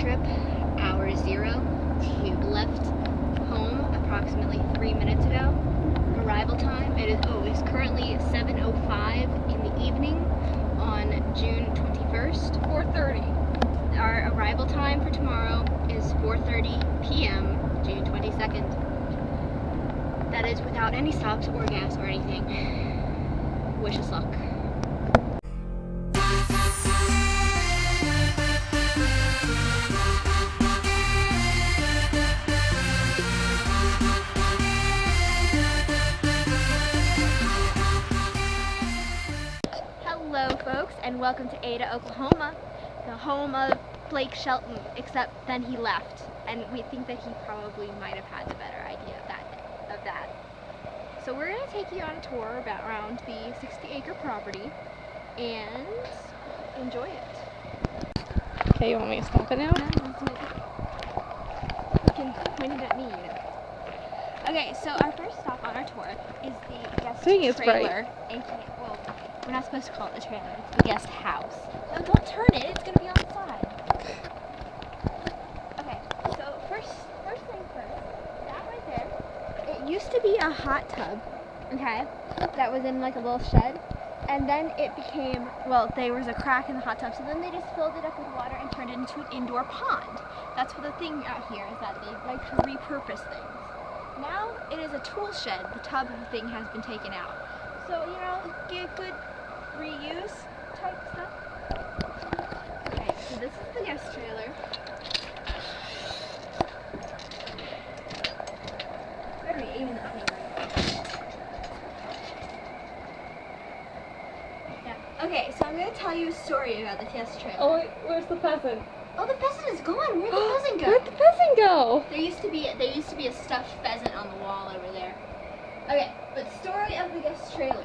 trip, hour 0. We left home approximately 3 minutes ago. Arrival time, it's currently 7:05 in the evening on June 21st. 4:30. Our arrival time for tomorrow is 4:30 p.m. June 22nd. That is without any stops or gas or anything. Wish us luck. Hello folks, and welcome to Ada, Oklahoma, the home of Blake Shelton, except then he left, and we think that he probably might have had the better idea of that. So we're going to take you on a tour around the 60-acre property and enjoy it. Okay, you want me to stop it now? No, you can point it at me, you know. Okay, so our first stop on our tour is the guest trailer. Well, we're not supposed to call it the trailer, it's the guest house. No, don't turn it, it's going to be on the side. Okay, so first thing first, that right there, it used to be a hot tub, okay, that was in like a little shed, and then it became, well, there was a crack in the hot tub, so then they just filled it up with water and turned it into an indoor pond. That's what the thing out here is, that they like to repurpose things. Now it is a tool shed. The tub thing has been taken out. So, you know, get good reuse type stuff. Okay, so this is the guest trailer. Better be aiming that thing right. Yeah. Okay, so I'm going to tell you a story about the guest trailer. Oh, wait, where's the pheasant? Oh, the pheasant is gone. Where'd the pheasant go? Where'd the pheasant go? There used to be a stuffed pheasant on the wall over there. Okay, but story of the guest trailer.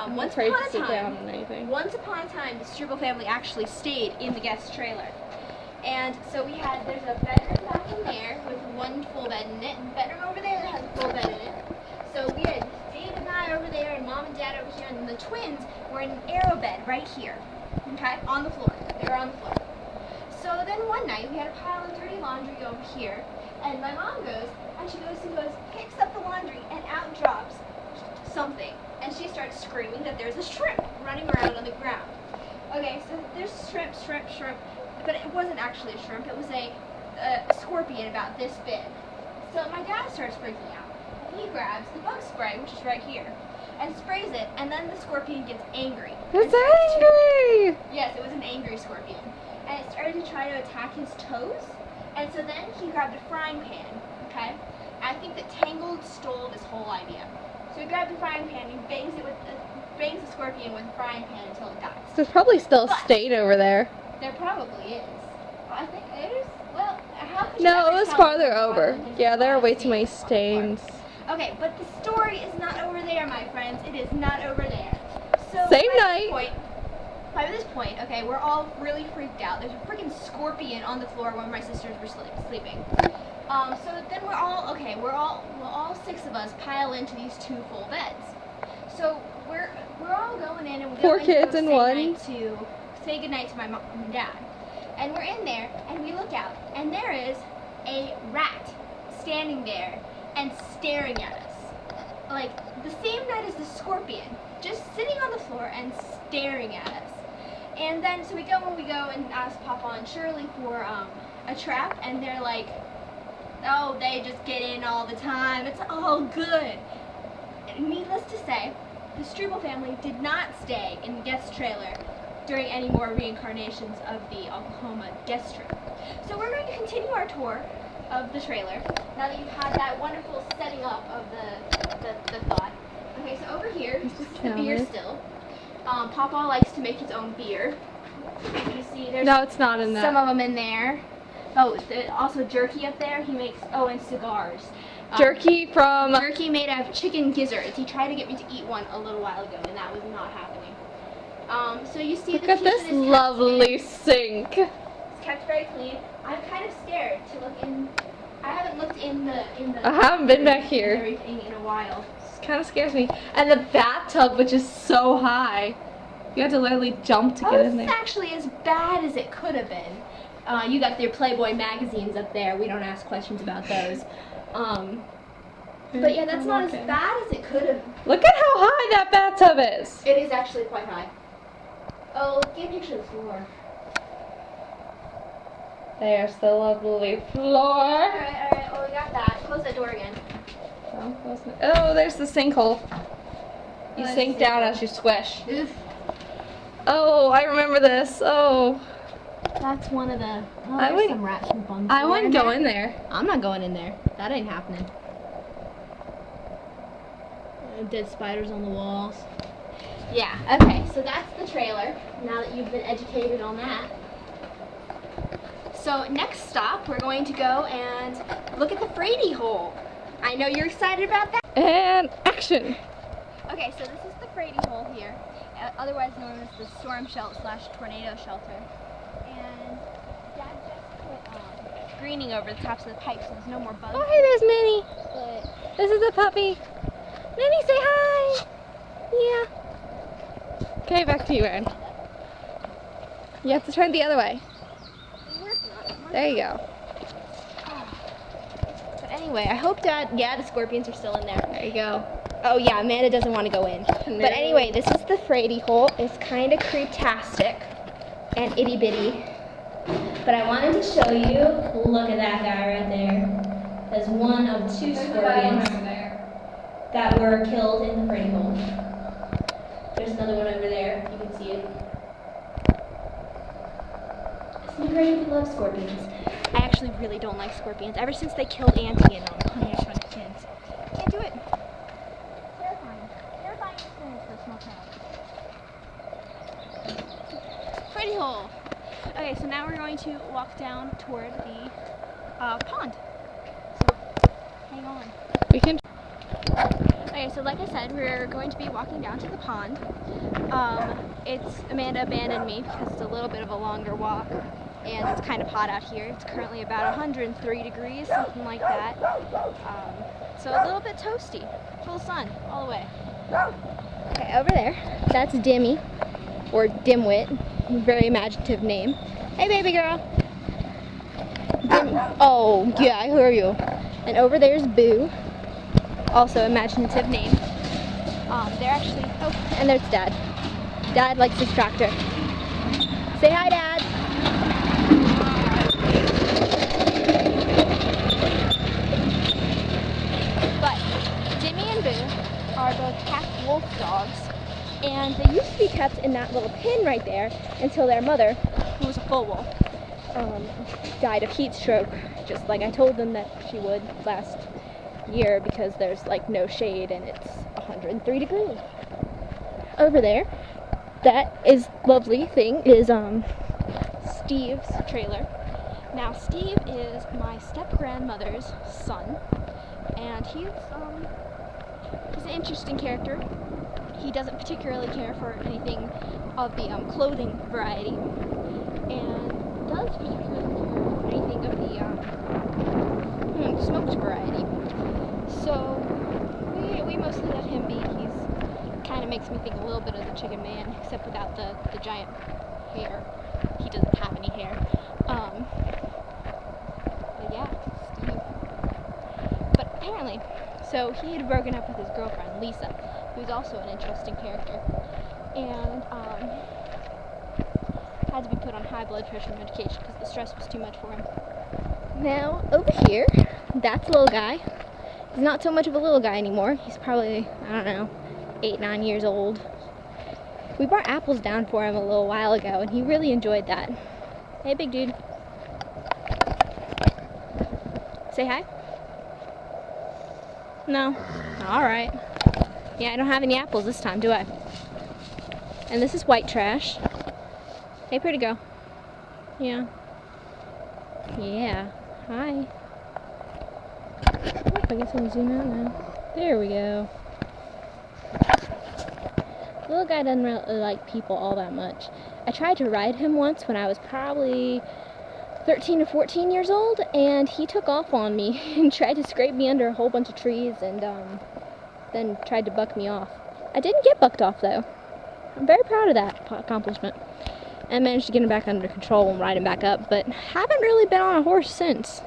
Once upon a time, the Struble family actually stayed in the guest trailer. And so there's a bedroom back in there with one full bed in it, and a bedroom over there that has a full bed in it. So we had Dave and I over there, and Mom and Dad over here, and then the twins were in an arrow bed right here. Okay, on the floor. They were on the floor. So then one night, we had a pile of dirty laundry over here, and my mom goes, picks up the laundry, and out drops something. And she starts screaming that there's a shrimp running around on the ground. Okay, so there's shrimp, but it wasn't actually a shrimp, it was a scorpion about this big. So my dad starts freaking out. He grabs the bug spray, which is right here, and sprays it, and then the scorpion gets angry. It's angry! Yes, it was an angry scorpion. And it started to try to attack his toes, and so then he grabbed a frying pan, okay? I think that Tangled stole this whole idea. So he grabbed the frying pan and bangs the scorpion with a frying pan until it dies. There's probably still a stain over there. There probably is. I think it is. Well, how could you No, ever it was tell farther it's over. farther than Yeah, there are way the too many stains stains. Okay, but the story is not over there, my friends. It is not over there. So Same night. By this point, okay, we're all really freaked out. There's a freaking scorpion on the floor where my sisters were sleeping. So then we're all 6 of us pile into these 2 full beds. So we're all going in, and we 4 kids in one. To say goodnight to my mom and dad. And we're in there, and we look out, and there is a rat standing there and staring at us. Like the same night as the scorpion, just sitting on the floor and staring at us. And then, so we go and ask Papa and Shirley for a trap, and they're like, oh, they just get in all the time. It's all good. And needless to say, the Struble family did not stay in the guest trailer during any more reincarnations of the Oklahoma guest trip. So we're going to continue our tour of the trailer, now that you've had that wonderful setting up of the thought. Okay, so over here, this is the beer still. Papa likes to make his own beer. You see, there's No, it's not in that. some of them in there. Oh, also jerky up there. He makes, and cigars. Jerky Jerky made of chicken gizzards. He tried to get me to eat one a little while ago, and that was not happening. So you see, Look the at this kitchen is lovely sink. It's kept very clean. I'm kind of scared to look in. I haven't looked in the. I haven't been back here. Everything in a while. Kind of scares me. And the bathtub, which is so high, you have to literally jump to get in there. This is actually as bad as it could have been. You got your Playboy magazines up there. We don't ask questions about those. But yeah, that's not as bad as it could have. Look at how high that bathtub is. It is actually quite high. Oh, get a picture of the floor. There's the lovely floor. Alright. Oh, we got that. Close that door again. Oh, there's the sinkhole. You sink down as you squish. Oof. Oh, I remember this. Oh. That's one of the. Oh, I there's some rats and bugs. I wouldn't go in there. I'm not going in there. That ain't happening. Dead spiders on the walls. Yeah, okay, so that's the trailer, now that you've been educated on that. So next stop, we're going to go and look at the Frady hole. I know you're excited about that. And action. Okay, so this is the Frady hole here, otherwise known as the storm shelter / tornado shelter. And Dad just put screening over the tops of the pipes so there's no more bugs. Oh, hey, there's Minnie. But This is a puppy. Minnie, say hi. Yeah. Okay, back to you, Erin. You have to turn the other way. There you go. But anyway, I hope Dad, yeah, the scorpions are still in there. There you go. Oh yeah, Amanda doesn't want to go in. No. But anyway, this is the Frady hole. It's kind of creeptastic and itty bitty. But I wanted to show you, look at that guy right there. That's one of 2 scorpions that were killed in the Frady hole. There's another one over there, you can see it. Some crazy love scorpions. I actually really don't like scorpions. Ever since they killed Auntie in Honey, I Shrunk the Kids. Can't do it. Terrifying. Terrifying experience for a small child. Frady hole. Okay, so now we're going to walk down toward the pond. So, hang on. We can. Okay, so like I said, we're going to be walking down to the pond. It's Amanda abandoned me because it's a little bit of a longer walk and it's kind of hot out here. It's currently about 103 degrees, something like that. So a little bit toasty, full sun all the way. Okay, over there, that's Dimmy, or Dimwit, very imaginative name. Hey baby girl. Oh, yeah, I hear you. And over there's Boo. Also imaginative name. They're actually, oh, and there's Dad. Dad likes his tractor. Say hi, Dad. But Dimmy and Boo are both half wolf dogs, and they used to be kept in that little pen right there until their mother, who was a full wolf, died of heat stroke, just like I told them that she would last year because there's like no shade and it's 103 degrees. Over there, that is lovely thing is Steve's trailer. Now Steve is my step-grandmother's son, and he's an interesting character. He doesn't particularly care for anything of the clothing variety, and does particularly care for anything of the smoked variety. So we mostly let him be. He's kind of makes me think a little bit of the Chicken Man, except without the giant hair. He doesn't have any hair. But yeah, Steve. But apparently, so he had broken up with his girlfriend Lisa, who's also an interesting character, and had to be put on high blood pressure medication because the stress was too much for him. Now over here, that's the little guy. He's not so much of a little guy anymore. He's probably, I don't know, 8, 9 years old. We brought apples down for him a little while ago, and he really enjoyed that. Hey, big dude. Say hi. No. All right. Yeah, I don't have any apples this time, do I? And this is white trash. Hey, pretty girl. Yeah. Yeah. Hi. I guess I can zoom out now. There we go. The little guy doesn't really like people all that much. I tried to ride him once when I was probably 13 or 14 years old, and he took off on me and tried to scrape me under a whole bunch of trees and then tried to buck me off. I didn't get bucked off though. I'm very proud of that accomplishment. and managed to get him back under control and ride him back up, but haven't really been on a horse since.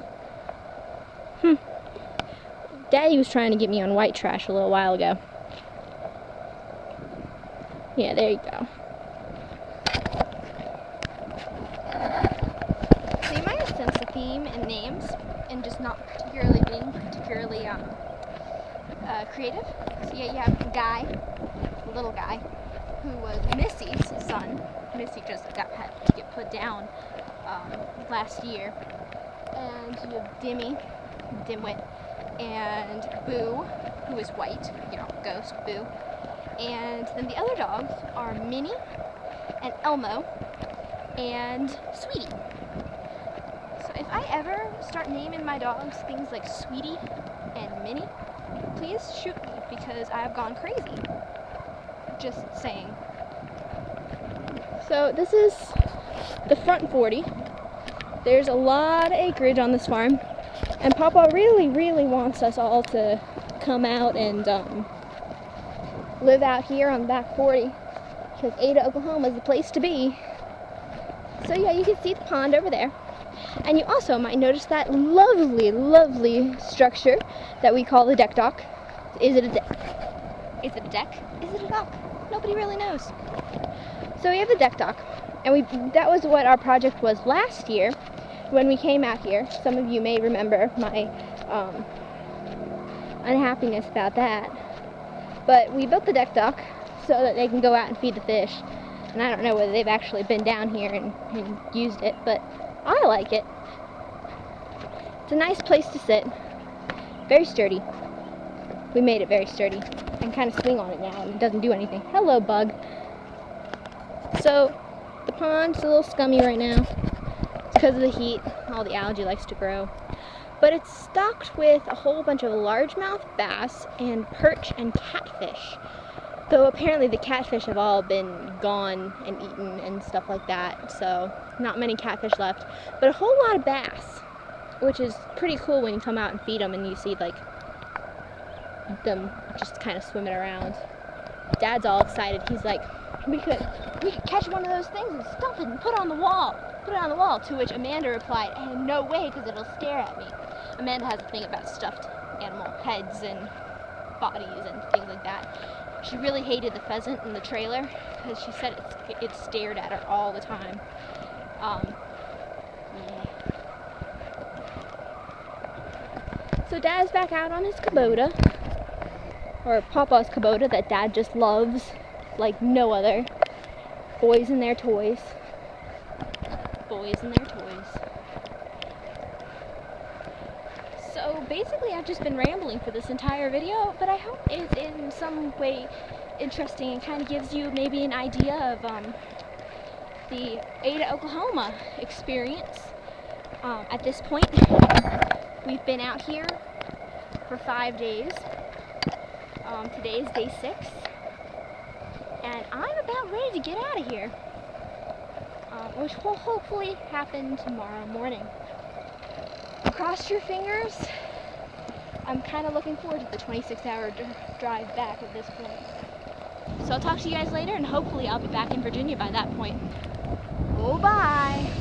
Daddy was trying to get me on white trash a little while ago. Yeah, there you go. So you might have sensed the theme in names and just not being particularly creative. So yeah, you have Guy, the little guy, who was Missy's son. Missy just had to get put down last year. And you have Dimmy, Dimwit, and Boo, who is white, you know, ghost Boo. And then the other dogs are Minnie and Elmo and Sweetie. So if I ever start naming my dogs things like Sweetie and Minnie, please shoot me because I have gone crazy. Just saying. So this is the front 40. There's a lot of acreage on this farm, and Papa really, really wants us all to come out and live out here on the back 40, because Ada, Oklahoma is the place to be. So yeah, you can see the pond over there. And you also might notice that lovely, lovely structure that we call the deck dock. Is it a deck? Is it a deck? Is it a dock? Nobody really knows. So we have the deck dock, and that was what our project was last year when we came out here. Some of you may remember my unhappiness about that. But we built the deck dock so that they can go out and feed the fish. And I don't know whether they've actually been down here and used it, but I like it. It's a nice place to sit. Very sturdy. We made it very sturdy. I can kind of swing on it now and it doesn't do anything. Hello, bug. So, the pond's a little scummy right now. It's because of the heat. All the algae likes to grow. But it's stocked with a whole bunch of largemouth bass and perch and catfish. Though apparently the catfish have all been gone and eaten and stuff like that, so not many catfish left. But a whole lot of bass, which is pretty cool when you come out and feed them and you see like them just kind of swimming around. Dad's all excited. He's like, we could catch one of those things and stuff it and put it on the wall. Put it on the wall, to which Amanda replied, no way, because it'll stare at me. Amanda has a thing about stuffed animal heads and bodies and things like that. She really hated the pheasant in the trailer because she said it stared at her all the time. Yeah. So Dad's back out on his Kubota, or Papa's Kubota that Dad just loves like no other. Boys and their toys. Boys and their toys. So basically I've just been rambling for this entire video, but I hope it's in some way interesting and kind of gives you maybe an idea of the Ada, Oklahoma experience. At this point, we've been out here for 5 days. Today is day 6, and I'm about ready to get out of here, which will hopefully happen tomorrow morning. Cross your fingers. I'm kind of looking forward to the 26-hour drive back at this point. So I'll talk to you guys later, and hopefully I'll be back in Virginia by that point. Oh, bye!